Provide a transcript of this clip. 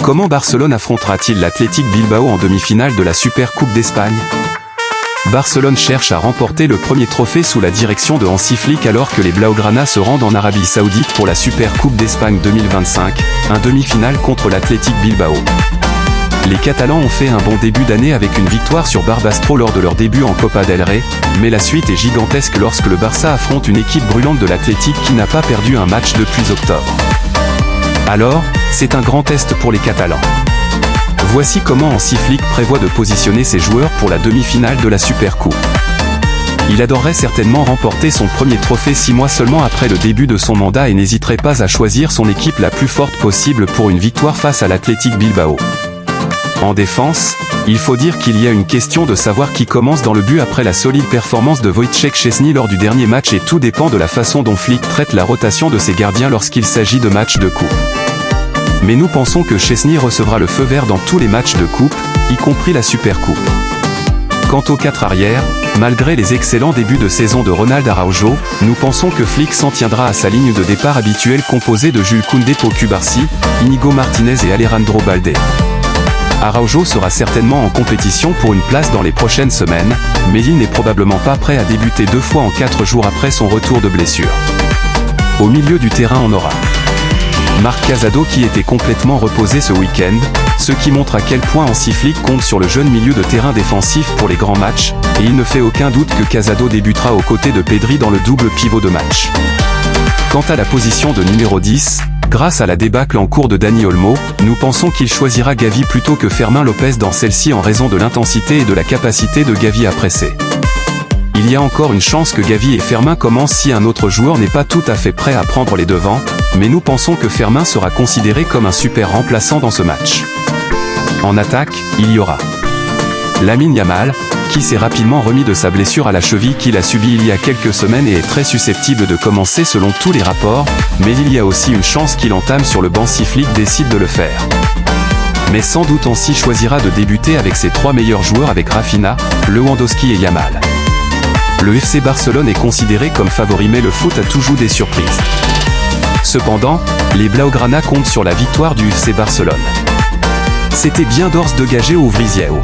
Comment Barcelone affrontera-t-il l'Athletic Bilbao en demi-finale de la Super Coupe d'Espagne? Barcelone cherche à remporter le premier trophée sous la direction de Hansi Flick alors que les Blaugrana se rendent en Arabie Saoudite pour la Super Coupe d'Espagne 2025, un demi-finale contre l'Athletic Bilbao. Les Catalans ont fait un bon début d'année avec une victoire sur Barbastro lors de leur début en Copa del Rey, mais la suite est gigantesque lorsque le Barça affronte une équipe brûlante de l'Athletic qui n'a pas perdu un match depuis octobre. Alors, c'est un grand test pour les Catalans. Voici comment Hansi Flick prévoit de positionner ses joueurs pour la demi-finale de la Super Coupe. Il adorerait certainement remporter son premier trophée 6 mois seulement après le début de son mandat et n'hésiterait pas à choisir son équipe la plus forte possible pour une victoire face à l'Athletic Bilbao. En défense, il faut dire qu'il y a une question de savoir qui commence dans le but après la solide performance de Wojciech Szczesny lors du dernier match et tout dépend de la façon dont Flick traite la rotation de ses gardiens lorsqu'il s'agit de matchs de coupe. Mais nous pensons que Szczesny recevra le feu vert dans tous les matchs de coupe, y compris la Super Coupe. Quant aux 4 arrières, malgré les excellents débuts de saison de Ronald Araujo, nous pensons que Flick s'en tiendra à sa ligne de départ habituelle composée de Jules Koundé, Pau Cubarsí, Inigo Martinez et Alejandro Balde. Araujo sera certainement en compétition pour une place dans les prochaines semaines, mais il n'est probablement pas prêt à débuter 2 fois en 4 jours après son retour de blessure. Au milieu du terrain on aura Marc Casado qui était complètement reposé ce week-end, ce qui montre à quel point Hansi Flick compte sur le jeune milieu de terrain défensif pour les grands matchs, et il ne fait aucun doute que Casado débutera aux côtés de Pedri dans le double pivot de match. Quant à la position de numéro 10, grâce à la débâcle en cours de Dani Olmo, nous pensons qu'il choisira Gavi plutôt que Fermin Lopez dans celle-ci en raison de l'intensité et de la capacité de Gavi à presser. Il y a encore une chance que Gavi et Fermin commencent si un autre joueur n'est pas tout à fait prêt à prendre les devants, mais nous pensons que Fermin sera considéré comme un super remplaçant dans ce match. En attaque, il y aura Lamine Yamal, qui s'est rapidement remis de sa blessure à la cheville qu'il a subie il y a quelques semaines et est très susceptible de commencer selon tous les rapports, mais il y a aussi une chance qu'il entame sur le banc si Flick décide de le faire. Mais sans doute Hansi choisira de débuter avec ses 3 meilleurs joueurs avec Rafinha, Lewandowski et Yamal. Le FC Barcelone est considéré comme favori mais le foot a toujours des surprises. Cependant, les Blaugrana comptent sur la victoire du FC Barcelone. C'était bien d'ores dégagé au Vrisieo.